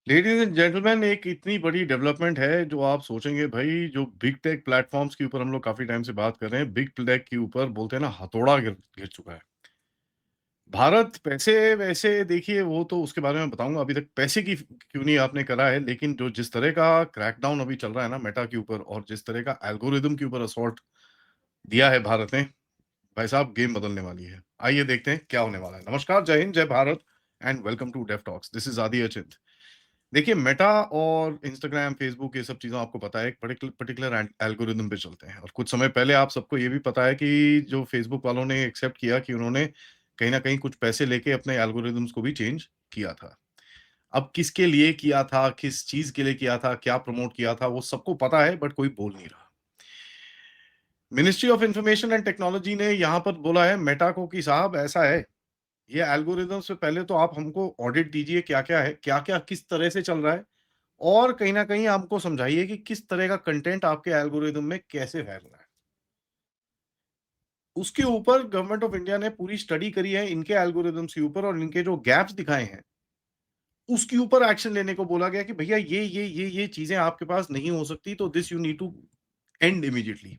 Ladies and gentleman, एक इतनी बड़ी डेवलपमेंट है जो आप सोचेंगे भाई, जो बिग टेक प्लेटफॉर्म्स के ऊपर हम लोग काफी टाइम से बात कर रहे हैं, बिग टेक के ऊपर बोलते हैं ना, हथौड़ा गिर गिर चुका है। भारत पैसे वैसे देखिए, वो तो उसके बारे में बताऊंगा। अभी तक पैसे की क्यों नहीं आपने करा है, लेकिन जो जिस तरह का क्रैकडाउन अभी चल रहा है ना मेटा के ऊपर, और जिस तरह का एल्गोरिदम के ऊपर असॉल्ट दिया है भारत ने, भाई साहब गेम बदलने वाली है। आइए देखते हैं क्या होने वाला है। नमस्कार, जय हिंद, जय Bharat, and welcome to Dev talks. This is Adi Achint. देखिए, मेटा और इंस्टाग्राम, फेसबुक, ये सब चीज़ें आपको पता है एक पर्टिकुलर एल्गोरिदम पे चलते हैं, और कुछ समय पहले आप सबको ये भी पता है कि जो फेसबुक वालों ने एक्सेप्ट किया कि उन्होंने कहीं न कहीं कुछ पैसे लेके अपने एल्गोरिदम्स को भी चेंज किया था। अब किसके लिए किया था, किस चीज़ के लिए किया था, क्या प्रमोट किया था, वो सबको पता है, बट कोई बोल नहीं रहा। Ministry of information and technology ने यहाँ पर बोला है मेटा को कि साहब ऐसा है, ये एल्गोरिदम से पहले तो आप हमको ऑडिट दीजिए, क्या-क्या है, क्या-क्या किस तरह से चल रहा है, और कहीं न कहीं हमको समझाइए कि किस तरह का कंटेंट आपके एल्गोरिदम में कैसे फैल रहा है। उसके ऊपर गवर्नमेंट ऑफ इंडिया ने पूरी स्टडी करी है इनके एल्गोरिदम्स के ऊपर, और इनके जो गैप्स दिखाए हैं, उसके ऊपर एक्शन लेने को बोला गया कि भैया ये चीज़ें आपके पास नहीं हो सकती, तो this you need to end immediately.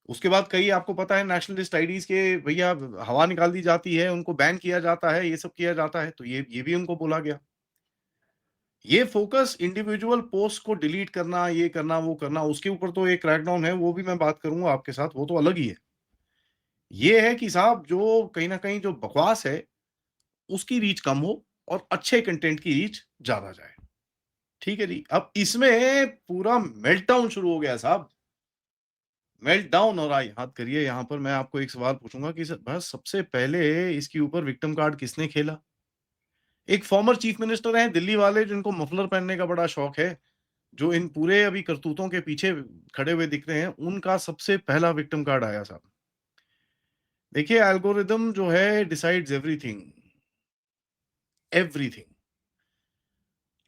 उसके बाद कई आपको पता है नेशनलिस्ट आईडीज़ के भैया हवा निकाल दी जाती है, उनको बैन किया जाता है, ये सब किया जाता है, तो ये भी उनको बोला गया। ये फ़ोकस इंडिविजुअल पोस्ट को डिलीट करना, ये करना, वो करना, उसके ऊपर तो एक क्रैकडाउन है, वो भी मैं बात करूँगा आपके साथ, वो तो अलग ही है। ये है कि साहब जो कहीं न कहीं जो बकवास है, उसकी रीच कम हो और अच्छे कंटेंट की रीच ज़्यादा जाए। ठीक है जी? अब इसमें पूरा मेल्टडाउन शुरू हो गया साहब, मेल्टडाउन हो रहा है। याद करिए, यहाँ पर मैं आपको एक सवाल पूछूँगा कि बस सबसे पहले इसके ऊपर विक्टिम कार्ड किसने खेला? एक फॉर्मर चीफ मिनिस्टर हैं दिल्ली वाले, जिनको मफलर पहनने का बड़ा शौक है, जो इन पूरे अभी करतूतों के पीछे खड़े हुए दिख रहे हैं, उनका सबसे पहला विक्टिम कार्ड आया साहब। देखिए, एल्गोरिदम जो है डिसाइड्स एवरीथिंग, एवरीथिंग।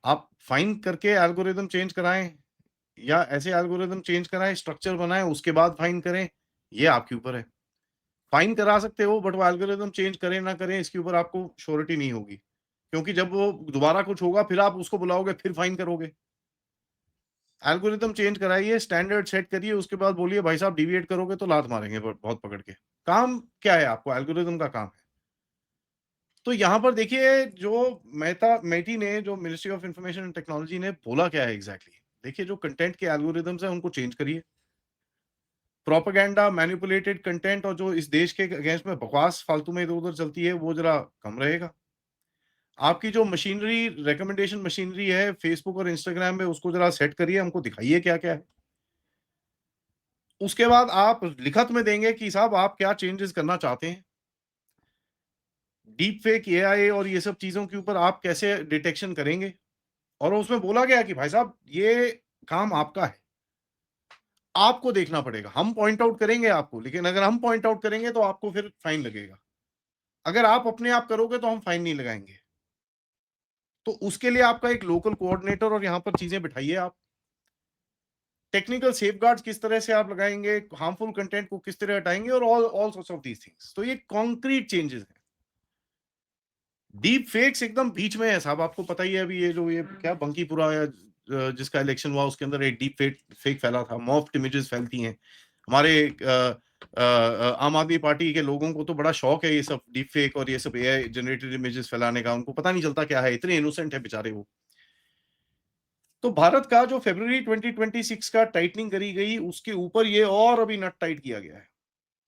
आप फाइन करके एल्गोरिदम चेंज कराएँ, या ऐसे एल्गोरिदम चेंज कराएँ, स्ट्रक्चर बनाएँ, उसके बाद फाइन करें, ये आपके ऊपर है। फाइन करा सकते हो, बट वो एल्गोरिदम चेंज करें ना करें, इसके ऊपर आपको श्योरिटी नहीं होगी। क्योंकि जब वो दोबारा कुछ होगा, फिर आप उसको बुलाओगे, फिर फाइन करोगे। एल्गोरिदम चेंज कराइए, स्टैंडर्ड सेट करिए, उसके बाद बोलिए भाई साहब डिविएट करोगे तो लात मारेंगे बहुत पकड़ के। काम क्या है आपको? एल्गोरिदम का काम है। तो यहाँ पर देखिए, जो मेटी ने, जो ministry of information and technology ने बोला क्या है एग्ज़ैक्टली? देखिए, जो कंटेंट के एल्गोरिदम्स हैं उनको चेंज करिए। प्रोपेगेंडा, मैनिपुलेटेड कंटेंट, और जो इस देश के अगेंस्ट में बकवास फालतू में इधर-उधर चलती है, वो ज़रा कम रहेगा। आपकी जो मशीनरी, रिकमेंडेशन मशीनरी है फेसबुक और इंस्टाग्राम में, उसको ज़रा सेट करिए, हमको दिखाइए क्या-क्या है। उसके बाद आप लिखत में देंगे कि साहब आप क्या चेंजेज़ करना चाहते हैं। डीप फेक, एआई और ये सब चीज़ों के ऊपर आप कैसे डिटेक्शन करेंगे? और उसमें बोला गया कि भाई साहब ये काम आपका है। आपको देखना पड़ेगा। हम पॉइंट आउट करेंगे आपको, लेकिन अगर हम पॉइंट आउट करेंगे तो आपको फिर फाइन लगेगा। अगर आप अपने आप करोगे तो हम फाइन नहीं लगाएँगे। तो उसके लिए आपका एक लोकल कोऑर्डिनेटर और यहाँ पर चीज़ें बिठाइए आप। टेक्निकल सेफगार्ड्स किस तरह से आप लगाएँगे, हार्मफुल कंटेंट को किस तरह हटाएँगे, और all all sorts of these things. तो ये कॉन्क्रीट चेंजेज़ हैं। डीप फेक्स एकदम बीच में है साहब, आपको पता ही है। अभी ये जो ये क्या बंकीपुरा या जिसका इलेक्शन हुआ, उसके अंदर एक डीप फेक फेक फैला था, मॉर्फ्ड इमेजेस फैलती हैं। हमारे आम आदमी पार्टी के लोगों को तो बड़ा शौक है ये सब डीप फेक और ये सब एआई जनरेटेड इमेजेस फैलाने का, उनको पता नहीं चलता क्या है, इतने इनोसेंट है बेचारे वो। तो भारत का जो फरवरी 2026 का टाइटनिंग करी गई, उसके ऊपर ये और अभी नट टाइट किया गया है।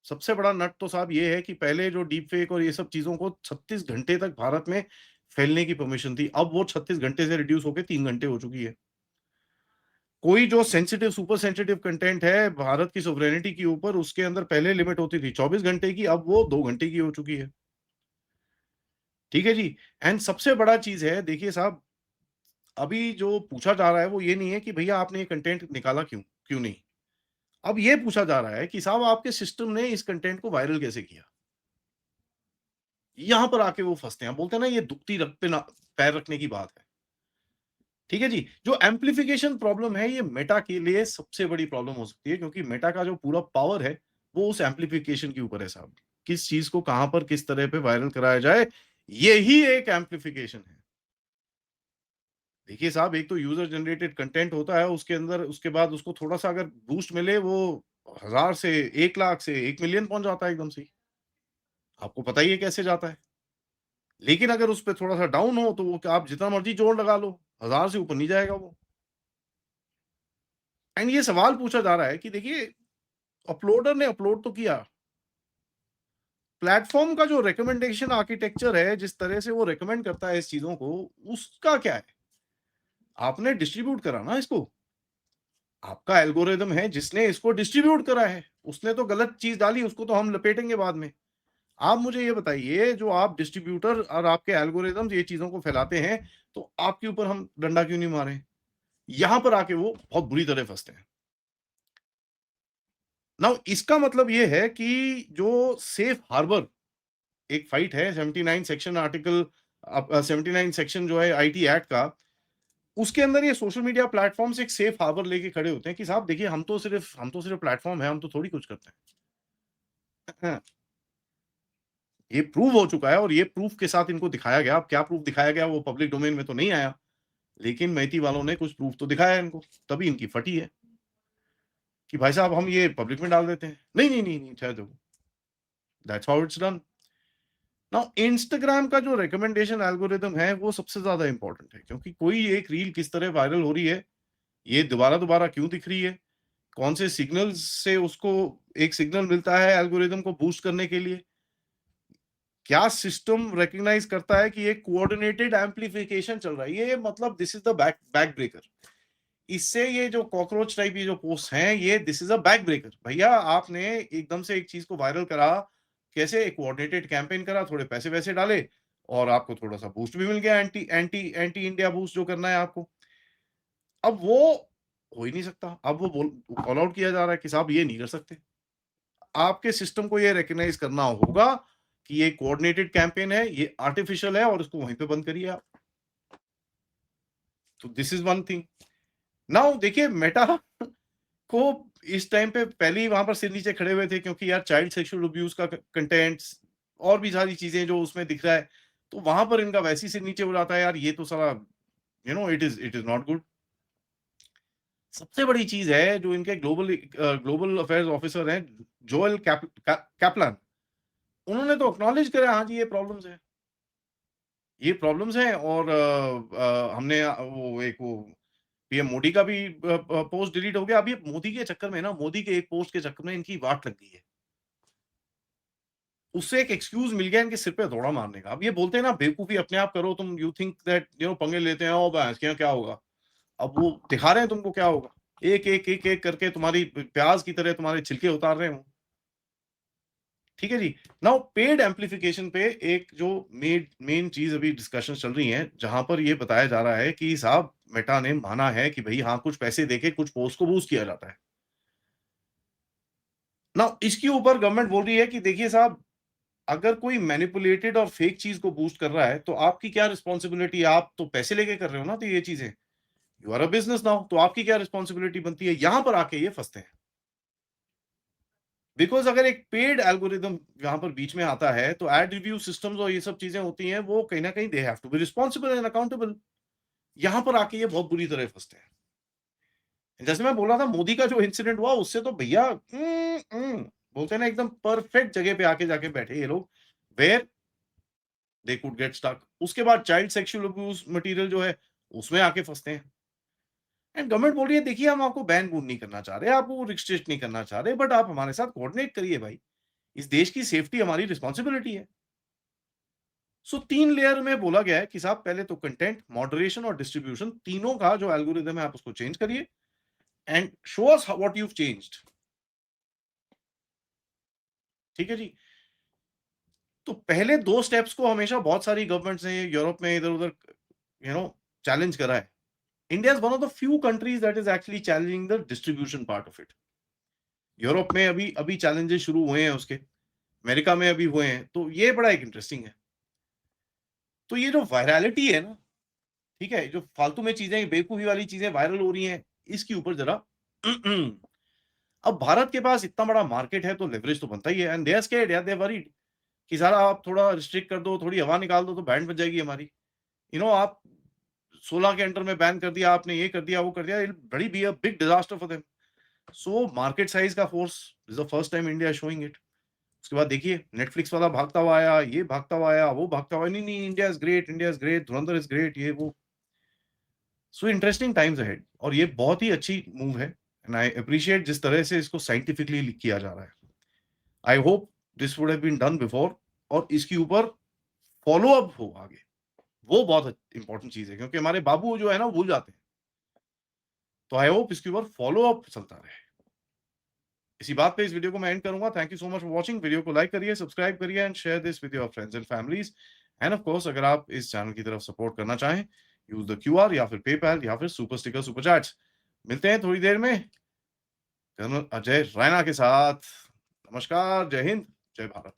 सबसे बड़ा नट तो साहब ये है कि पहले जो डीप फेक और ये सब चीज़ों को 36 घंटे तक भारत में फैलने की परमिशन थी। अब वो 36 घंटे से रिड्यूस होके 3 घंटे हो चुकी है। कोई जो सेंसिटिव, सुपर सेंसिटिव कंटेंट है भारत की सॉवरेनिटी के ऊपर, उसके अंदर पहले लिमिट होती थी 24 घंटे की, अब वो 2 घंटे की हो चुकी है। ठीक है जी? एंड सबसे बड़ा चीज़ है, देखिए साहब, अभी जो पूछा जा रहा है वो ये नहीं है कि भैया आपने ये कंटेंट निकाला क्यों? क्यों नहीं? अब ये पूछा जा रहा है कि साहब आपके सिस्टम ने इस कंटेंट को वायरल कैसे किया? यहाँ पर आके वो फँसते हैं। बोलते हैं ना, ये दुखती रग पे ना पैर रखने की बात है। ठीक है जी? जो एम्प्लीफिकेशन प्रॉब्लम है, ये मेटा के लिए सबसे बड़ी प्रॉब्लम हो सकती है, क्योंकि मेटा का जो पूरा पावर है, वो उस एम्प्लीफिकेशन के ऊपर है साहब। किस चीज़ को कहाँ पर किस तरह पे वायरल कराया जाए, यही एक एम्प्लीफिकेशन है। देखिए साहब, एक तो यूज़र जनरेटेड कंटेंट होता है, उसके अंदर उसके बाद उसको थोड़ा-सा अगर बूस्ट मिले, वो 1000 से 1 लाख से 1 मिलियन पहुँच जाता है एकदम से ही। आपको पता ही है कैसे जाता है। लेकिन अगर उसपे थोड़ा-सा डाउन हो, तो वो क्या आप जितना मर्ज़ी जोर लगा लो, 1000 से ऊपर नहीं जाएगा वो। एंड ये सवाल पूछा जा रहा है कि देखिए, अपलोडर ने अपलोड तो किया, प्लेटफ़ॉर्म का जो रिकमेंडेशन आर्किटेक्चर है, जिस तरह से वो रिकमेंड करता है इस चीज़ों को, उसका क्या है? आपने डिस्ट्रीब्यूट करा ना इसको। आपका एल्गोरिदम है जिसने इसको डिस्ट्रीब्यूट करा है। उसने तो गलत चीज़ डाली, उसको तो हम लपेटेंगे बाद में। आप मुझे ये बताइए, जो आप डिस्ट्रीब्यूटर और आपके एल्गोरिदम्स ये चीज़ों को फैलाते हैं, तो आपके ऊपर हम डंडा क्यों नहीं मारें? यहाँ पर आके वो बहुत बुरी तरह फँसते हैं। नाउ इसका मतलब ये है कि जो सेफ हार्बर एक फाइट है, 79 सेक्शन आर्टिकल 79 सेक्शन जो है आईटी एक्ट का, उसके अंदर ये सोशल मीडिया प्लेटफ़ॉर्म्स एक सेफ हार्बर लेके खड़े होते हैं कि साहब देखिए, हम तो सिर्फ प्लेटफ़ॉर्म है, हम तो थोड़ी कुछ करते हैं। ये प्रूव हो चुका है और ये प्रूफ के साथ इनको दिखाया गया। अब क्या प्रूफ दिखाया गया, वो पब्लिक डोमेन में तो नहीं आया, लेकिन मैती वालों ने कुछ प्रूफ तो दिखाया है इनको, तभी इनकी फटी है कि भाई साहब हम ये पब्लिक में डाल देते हैं। नहीं, नहीं, नहीं, नहीं, ठहर जाओ, that's how it's done. Now Instagram का जो रिकमेंडेशन एल्गोरिदम है, वो सबसे ज़्यादा इम्पोर्टेंट है, क्योंकि कोई एक रील किस तरह वायरल हो रही है, ये दोबारा-दोबारा क्यों दिख रही है, कौन से सिग्नल्स से उसको एक सिग्नल मिलता है एल्गोरिदम को बूस्ट करने के लिए, क्या सिस्टम रिकॉग्नाइज करता है कि ये कोऑर्डिनेटेड एम्प्लीफिकेशन चल रहा है, ये मतलब this is the back back breaker. इससे ये जो कॉकरोच टाइप ये जो पोस्ट हैं, ये this is a back breaker. भैया आपने एकदम से एक चीज को वायरल करा, कैसे कोऑर्डिनेटेड कैंपेन करा, थोड़े पैसे वैसे डाले और आपको थोड़ा सा बूस्ट भी मिल गया, anti anti anti India boost जो करना है आपको। अब वो हो ही नहीं सकता, अब वो कॉल आउट किया जा रहा है कि साहब ये नहीं कर सकते। आपके सिस्टम को ये रिकॉग्नाइज करना होगा कि ये कोऑर्डिनेटेड कैंपेन है, ये आर्टिफिशियल है और इसको वहीं पे बंद करिए आप। तो this is one thing. Now देखिए, मेटा को इस टाइम पे पहले ही वहां पर सिर नीचे खड़े हुए थे, क्योंकि यार चाइल्ड सेक्सुअल अब्यूज का कंटेंट्स और भी सारी चीजें जो उसमें दिख रहा है, तो वहां पर इनका वैसे ही सिर नीचे हो जाता है, यार ये तो सारा इट इज नॉट गुड। सबसे बड़ी चीज है जो इनके ग्लोबल अफेयर्स ऑफिसर हैं, जोएल कैपलान, उन्होंने तो एक्नॉलेज करा, हाँ जी ये प्रॉब्लम्स है, ये प्रॉब्लम्स हैं। और हमने वो पीएम मोदी का भी पोस्ट डिलीट हो गया। अब ये मोदी के चक्कर में ना, मोदी के एक पोस्ट के चक्कर में इनकी वाट लग गई है। उससे एक एक्सक्यूज मिल गया इनके सिर पे हथौड़ा मारने का। अब ये बोलते हैं ना, बेवकूफी अपने आप करो तुम, यू थिंक दैट पंगे लेते हैं, ओ भैंस के यहाँ क्या होगा। अब वो दिखा रहे हैं तुमको क्या होगा। एक एक एक एक करके तुम्हारी प्याज की तरह तुम्हारे छिलके उतार रहे हो। ठीक है जी। नाउ पेड एम्प्लीफिकेशन पे एक जो मेन चीज अभी डिस्कशन चल रही है, जहां पर ये बताया जा रहा है कि साहब मेटा ने माना है कि भाई हाँ, कुछ पैसे देके कुछ पोस्ट को बूस्ट किया जाता है। नाउ इसके ऊपर गवर्नमेंट बोल रही है कि देखिए साहब, अगर कोई मैनिपुलेटेड और फेक चीज को बूस्ट कर रहा है, तो आपकी क्या रिस्पॉन्सिबिलिटी है? आप तो पैसे लेके कर रहे हो ना, तो ये चीजें, you are a business now, तो आपकी क्या रिस्पॉन्सिबिलिटी बनती है? यहां पर आके ये फंसते हैं। बिकॉज़ अगर एक पेड एल्गोरिदम यहाँ पर बीच में आता है, तो एड रिव्यू सिस्टम्स और ये सब चीज़ें होती हैं, वो कहीं न कहीं they have to be responsible and accountable. यहाँ पर आके ये बहुत बुरी तरह फँसते हैं। जैसे मैं बोल रहा था, मोदी का जो इंसिडेंट हुआ, उससे तो भैया बोलते हैं ना, एकदम परफेक्ट जगह पे आके जाके बैठे ये लोग, where they could get stuck. उसके बाद चाइल्ड सेक्सुअल अब्यूज़ मटीरियल जो है, उसमें आके फँसते हैं। एंड गवर्नमेंट बोल रही है, देखिए हम आपको बैन बून नहीं करना चाह रहे, आपको रिस्ट्रिक्ट नहीं करना चाह रहे, बट आप हमारे साथ कोऑर्डिनेट करिए भाई। इस देश की सेफ्टी हमारी रिस्पांसिबिलिटी है। सो 3 लेयर में बोला गया है कि साहब पहले तो कंटेंट, मॉडरेशन और डिस्ट्रीब्यूशन, तीनों का जो एल्गोरिदम है आप उसको चेंज करिए and show us what you changed. ठीक है जी। तो पहले 2 स्टेप्स को हमेशा बहुत सारी गवर्नमेंट्स ने यूरोप में इधर-उधर यू नो चैलेंज करा है। India is one of the few countries that is actually challenging the distribution part of it. Europe में अभी अभी चैलेंजेस शुरू हुए हैं उसके, अमेरिका में अभी हुए हैं, तो ये बड़ा एक इंटरेस्टिंग है। तो ये जो वायरलिटी है ना, ठीक है, जो फालतू में चीजें, बेवकूफी वाली चीजें वायरल हो रही हैं, इसके ऊपर जरा अब भारत के पास इतना बड़ा मार्केट है, तो लेवरेज तो बनता ही है, एंड दे आर स्कैर्ड यार, दे आर वरीड कि साला आप थोड़ा रिस्ट्रिक्ट कर दो, थोड़ी हवा निकाल दो, तो बैंड बज जाएगी हमारी। आप 16 के अंडर में बैन कर दिया आपने, ये कर दिया, वो कर दिया, इट बड़ी be a big disaster for them. So market size का force is the first time India is showing it. उसके बाद देखिए नेटफ्लिक्स वाला भागता हुआ आया, ये भागता हुआ आया, वो भागता हुआ, नहीं, नहीं, India is great, Dhurandhar is great, ये वो। सो इंटरेस्टिंग टाइम्स अहेड और ये बहुत ही अच्छी मूव है एंड आई एप्रिशिएट जिस तरह से इसको साइंटिफिकली किया जा रहा है। I hope this would have been done before और इसके ऊपर फॉलो अप हो आगे। वो बहुत इंपॉर्टेंट चीज़ है क्योंकि हमारे बाबू जो है ना, वो भूल जाते हैं। तो आई होप इसके ऊपर फॉलो अप चलता रहे। इसी बात पे इस वीडियो को मैं एंड करूँगा। Thank you so much for watching. Video को लाइक करिए, सब्सक्राइब करिए and share this with your friends and families. End of course अगर आप इस चैनल की तरफ सपोर्ट करना चाहें, यूज़ द क्यूआर या फिर पेपैल या फिर सुपर स्टिकर, सुपर चैट्स। मिलते हैं थोड़ी देर में कर्नल अजय रैना के साथ। नमस्कार, जय हिंद, जय भारत।